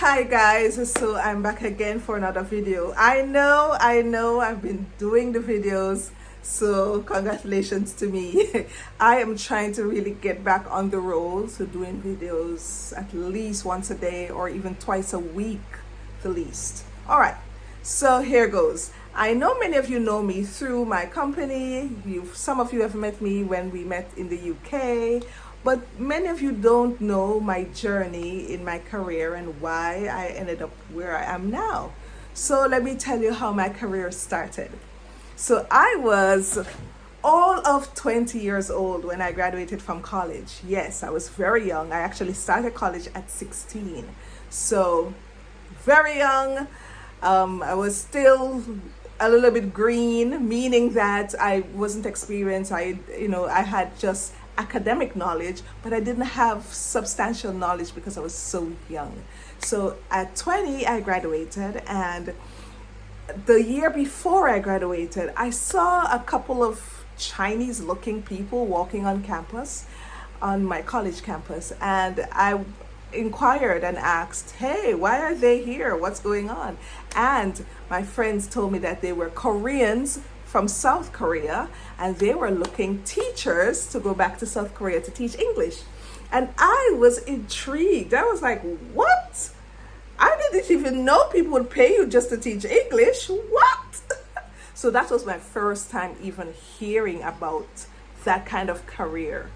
Hi guys, so I'm back again for another video. I know I've been doing the videos, so congratulations to me. I am trying to really get back on the road, so doing videos at least once a day or even twice a week, the least. All right, so here goes. I know many of you know me through my company. Some of you have met me when we met in the UK, but many of you don't know my journey in my career and why I ended up where I am now. So let me tell you how my career started. So I was all of 20 years old when I graduated from college. Yes, I was very young. I actually started college at 16. So very young. I was still a little bit green, meaning that I wasn't experienced. I had just academic knowledge, but I didn't have substantial knowledge because I was so young. So at 20, I graduated, and the year before I graduated, I saw a couple of Chinese looking people walking on campus, on my college campus, and I inquired and asked, hey, why are they here? What's going on? And my friends told me that they were Koreans from South Korea, and they were looking teachers to go back to South Korea to teach English. And I was intrigued. I was like, what? I didn't even know people would pay you just to teach English. What? So that was my first time even hearing about that kind of career.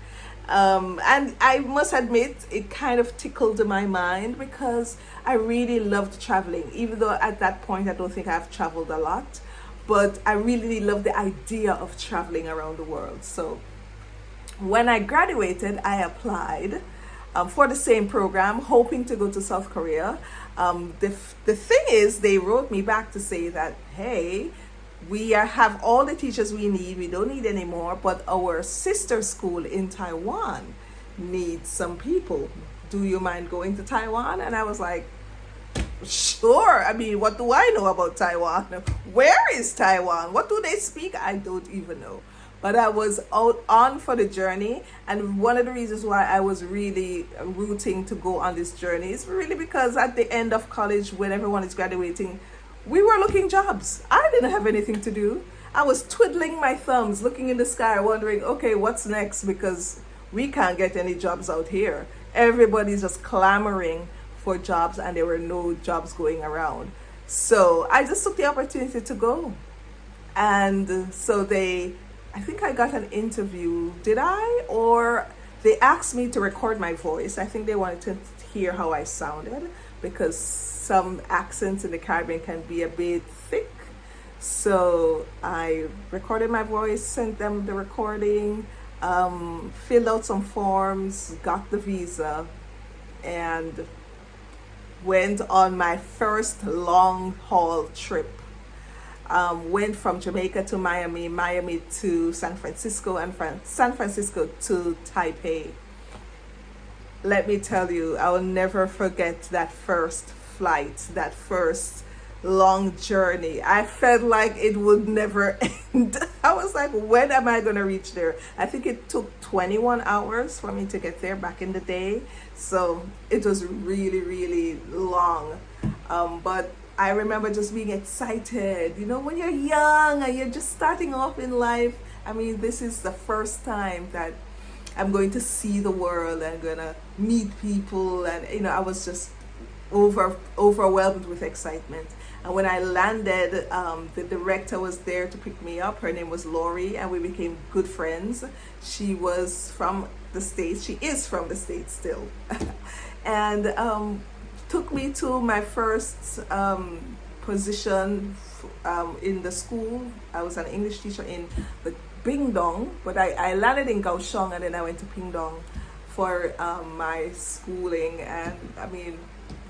And I must admit, it kind of tickled my mind because I really loved traveling, even though at that point I don't think I've traveled a lot, but I really loved the idea of traveling around the world. So when I graduated, I applied for the same program, hoping to go to South Korea. The thing is, they wrote me back to say that, hey, have all the teachers we need. We don't need any more, but our sister school in Taiwan needs some people. Do you mind going to Taiwan? And I was like, sure. I mean, what do I know about Taiwan? Where is Taiwan? What do they speak? I don't even know. But I was out on for the journey, and one of the reasons why I was really rooting to go on this journey is really because at the end of college, when everyone is graduating, we were looking jobs. I didn't have anything to do. I was twiddling my thumbs, looking in the sky, wondering, okay, what's next? Because we can't get any jobs out here. Everybody's just clamoring for jobs, and there were no jobs going around. So I just took the opportunity to go. And so I think I got an interview, did I? Or they asked me to record my voice. I think they wanted to hear how I sounded, because some accents in the Caribbean can be a bit thick. So I recorded my voice, sent them the recording, filled out some forms, got the visa, and went on my first long haul trip. Went from Jamaica to Miami, Miami to San Francisco, and San Francisco to Taipei. Let me tell you, I will never forget that first flight, that first long journey. I felt like it would never end. I was like, when am I going to reach there? I think it took 21 hours for me to get there back in the day. So it was really, really long. But I remember just being excited. You know, when you're young and you're just starting off in life, I mean, this is the first time that I'm going to see the world and gonna meet people, and I was just overwhelmed with excitement. And when I landed, the director was there to pick me up. Her name was Lori, and we became good friends. She was from the States. She is from the States still. And took me to my first position in the school. I was an English teacher in the Pingdong, but I landed in Kaohsiung, and then I went to Pingdong for my schooling, and I mean,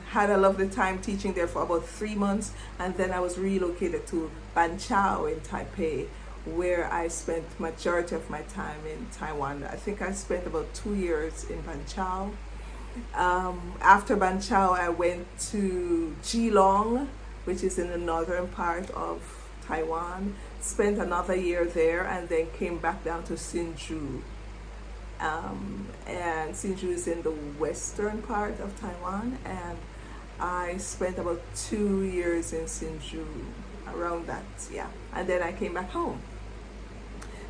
had a lovely time teaching there for about 3 months, and then I was relocated to Ban Chao in Taipei, where I spent majority of my time in Taiwan. I think I spent about 2 years in Ban Chao. After Ban Chao, I went to Geelong, which is in the northern part of Taiwan, spent another year there, and then came back down to Hsinchu. And Hsinchu is in the western part of Taiwan, and I spent about 2 years in Sinju, around that, yeah. And then I came back home.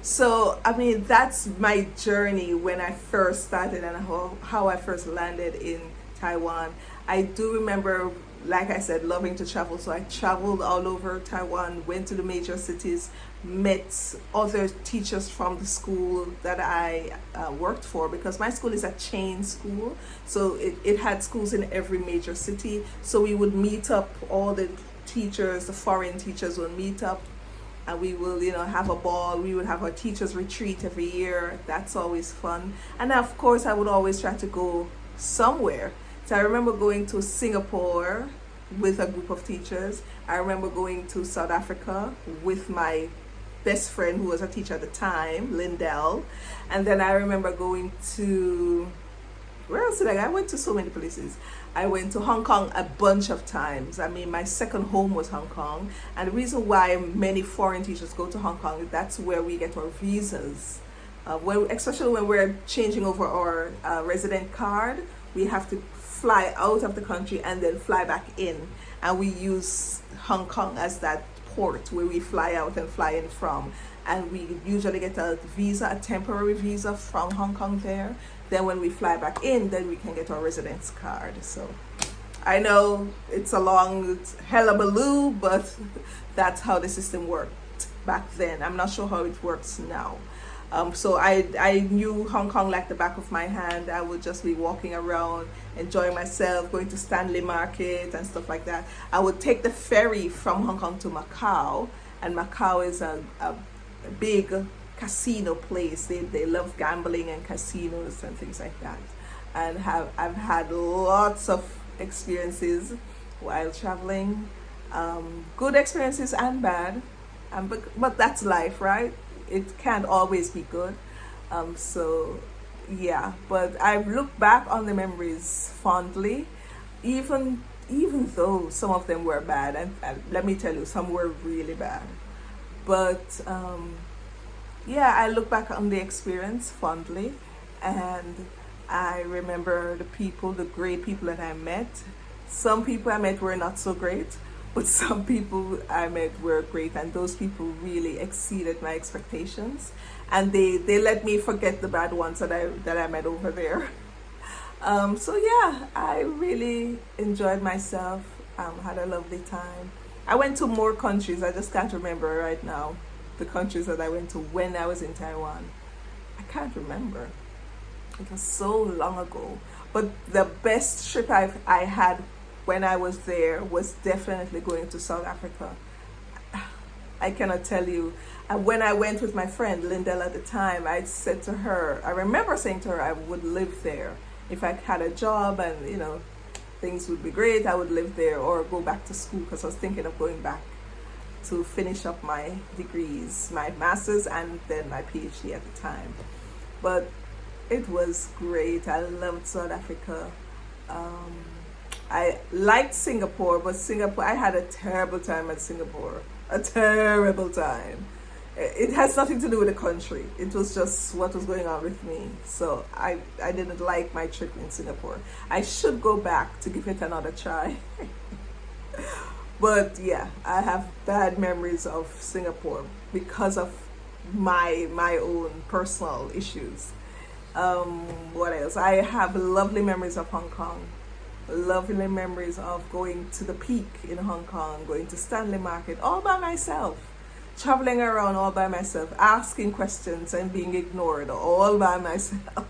So, I mean, that's my journey when I first started and how I first landed in Taiwan. I do remember, like I said, loving to travel. So I traveled all over Taiwan, went to the major cities, met other teachers from the school that I worked for, because my school is a chain school. So it had schools in every major city. So we would meet up, all the teachers, the foreign teachers would meet up, and we will, have a ball. We would have our teachers retreat every year. That's always fun. And of course, I would always try to go somewhere. So I remember going to Singapore with a group of teachers. I remember going to South Africa with my best friend who was a teacher at the time, Lindell. And then I remember going to, where else did I went to so many places. I went to Hong Kong a bunch of times. I mean, my second home was Hong Kong. And the reason why many foreign teachers go to Hong Kong is that's where we get our visas. Especially when we're changing over our resident card, we have to fly out of the country and then fly back in. And we use Hong Kong as that port where we fly out and fly in from. And we usually get a visa, a temporary visa from Hong Kong there. Then when we fly back in, then we can get our residence card. So I know it's a long hullabaloo, but that's how the system worked back then. I'm not sure how it works now. So I knew Hong Kong like the back of my hand. I would just be walking around, enjoying myself, going to Stanley Market and stuff like that. I would take the ferry from Hong Kong to Macau, and Macau is a big casino place. They love gambling and casinos and things like that. And I've had lots of experiences while traveling, good experiences and bad, but that's life, right? It can't always be good. So yeah, but I look back on the memories fondly, even though some of them were bad, and let me tell you, some were really bad. But yeah, I look back on the experience fondly, and I remember the people, the great people that I met. Some people I met were not so great, but some people I met were great, and those people really exceeded my expectations, and they let me forget the bad ones that I met over there. So yeah, I really enjoyed myself, had a lovely time. I went to more countries. I just can't remember right now the countries that I went to when I was in Taiwan. I can't remember. It was so long ago. But the best trip I had when I was there was definitely going to South Africa. I cannot tell you. And when I went with my friend Lindell at the time, I said to her, I remember saying to her, I would live there. If I had a job and, things would be great, I would live there or go back to school, because I was thinking of going back to finish up my degrees, my master's and then my PhD at the time. But it was great. I loved South Africa. I liked Singapore, but I had a terrible time at Singapore. A terrible time. It has nothing to do with the country. It was just what was going on with me. So I didn't like my trip in Singapore. I should go back to give it another try. But yeah, I have bad memories of Singapore because of my own personal issues. What else? I have lovely memories of Hong Kong. Lovely memories of going to the Peak in Hong Kong, going to Stanley Market all by myself, traveling around all by myself, asking questions and being ignored all by myself.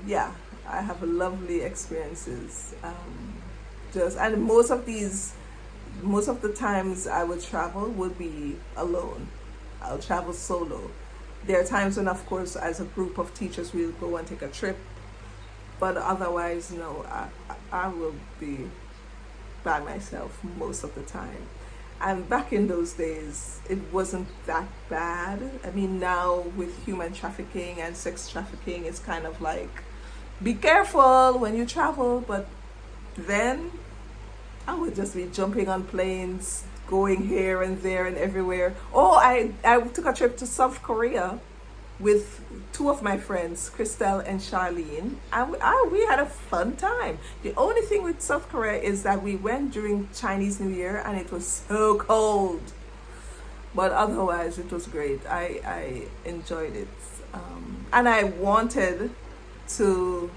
Yeah, I have lovely experiences. And most of the times I would travel would be alone. I'll travel solo. There are times when, of course, as a group of teachers, we'll go and take a trip. But otherwise, no, I will be by myself most of the time. And back in those days, it wasn't that bad. I mean, now with human trafficking and sex trafficking, it's kind of like, be careful when you travel. But then I would just be jumping on planes, going here and there and everywhere. Oh, I took a trip to South Korea. with two of my friends, Christelle and Charlene, and we had a fun time. The only thing with South Korea is that we went during Chinese New Year and it was so cold. But otherwise, it was great. I enjoyed it. And I wanted to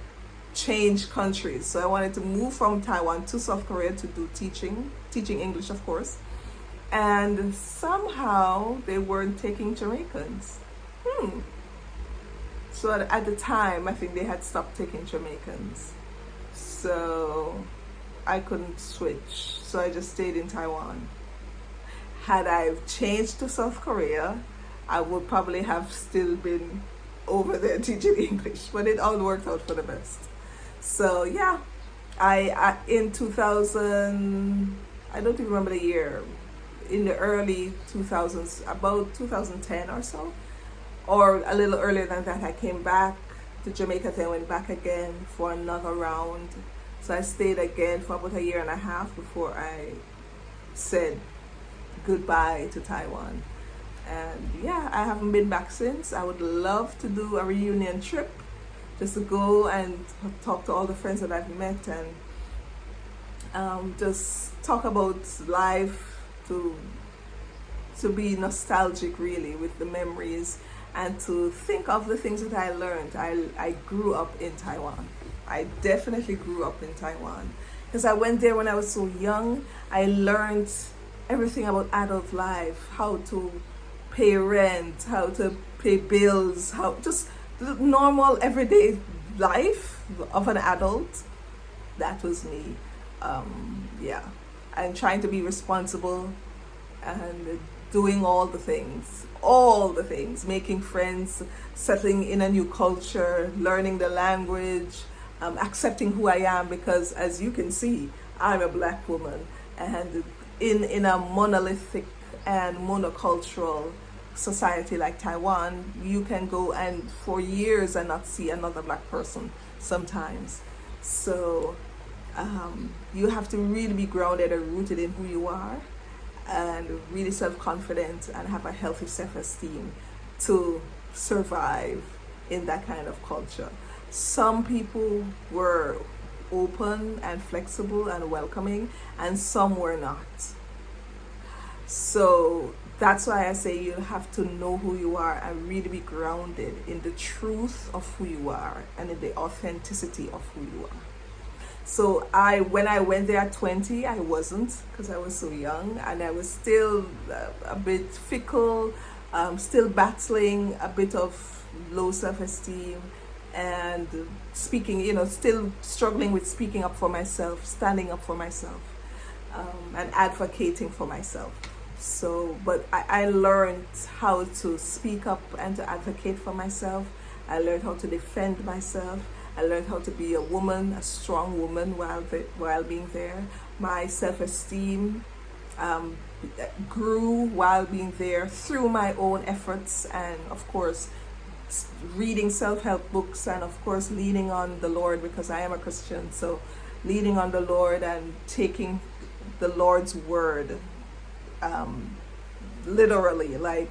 change countries. So I wanted to move from Taiwan to South Korea to do teaching English, of course. And somehow they weren't taking Jamaicans. So at the time, I think they had stopped taking Jamaicans. So I couldn't switch. So I just stayed in Taiwan. Had I changed to South Korea, I would probably have still been over there teaching English, but it all worked out for the best. So yeah, I in 2000, I don't even remember the year, in the early 2000s, about 2010 or so, or a little earlier than that, I came back to Jamaica, then went back again for another round. So I stayed again for about a year and a half before I said goodbye to Taiwan. And yeah, I haven't been back since. I would love to do a reunion trip, just to go and talk to all the friends that I've met and just talk about life, to be nostalgic really with the memories, and to think of the things that I learned. I grew up in Taiwan. I definitely grew up in Taiwan because I went there when I was so young. I learned everything about adult life, how to pay rent, how to pay bills, how just the normal everyday life of an adult. That was me. Yeah, and trying to be responsible and doing all the things, making friends, settling in a new culture, learning the language, accepting who I am, because as you can see, I'm a black woman, and in a monolithic and monocultural society like Taiwan, you can go and for years and not see another black person sometimes. So you have to really be grounded and rooted in who you are, and really self-confident and have a healthy self-esteem to survive in that kind of culture. Some people were open and flexible and welcoming, and some were not. So that's why I say you have to know who you are and really be grounded in the truth of who you are and in the authenticity of who you are. So when I went there at 20, I wasn't, because I was so young and I was still a bit fickle, still battling a bit of low self-esteem and speaking, still struggling with speaking up for myself, standing up for myself, and advocating for myself. So, but I learned how to speak up and to advocate for myself. I learned how to defend myself. I learned how to be a woman, a strong woman while being there. My self-esteem grew while being there through my own efforts, and of course reading self-help books, and of course leaning on the Lord, because I am a Christian. So leaning on the Lord and taking the Lord's word literally, like,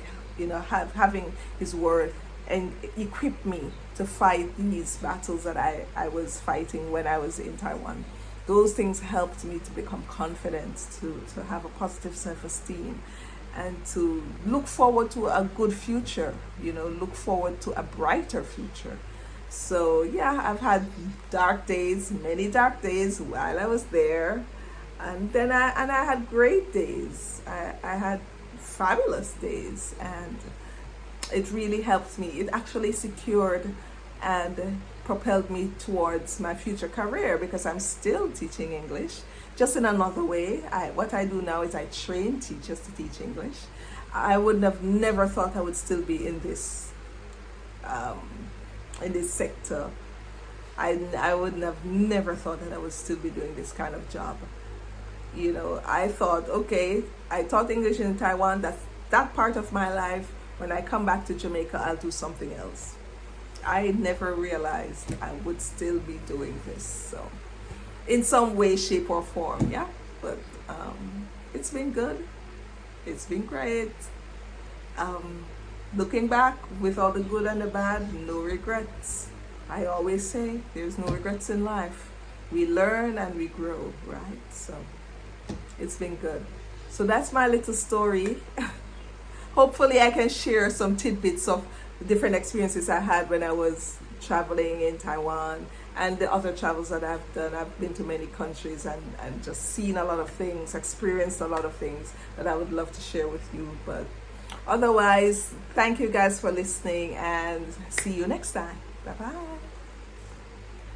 having his word and equip me to fight these battles that I was fighting when I was in Taiwan. Those things helped me to become confident, to have a positive self-esteem, and to look forward to a good future, look forward to a brighter future. So yeah, I've had many dark days while I was there, and then I had great days. I had fabulous days, and it really helped me. It actually secured and propelled me towards my future career, because I'm still teaching English, just in another way. What I do now is I train teachers to teach English. I would have never thought I would still be in this sector. I would have never thought that I would still be doing this kind of job. I thought, okay, I taught English in Taiwan. That's that part of my life. When I come back to Jamaica, I'll do something else. I never realized I would still be doing this. So, in some way, shape, or form, yeah. But it's been good. It's been great. looking back with all the good and the bad, no regrets. I always say there's no regrets in life. We learn and we grow, right? So it's been good. So that's my little story. Hopefully I can share some tidbits of different experiences I had when I was traveling in Taiwan and the other travels that I've done. I've been to many countries and just seen a lot of things, experienced a lot of things that I would love to share with you. But otherwise, thank you guys for listening and see you next time. Bye bye.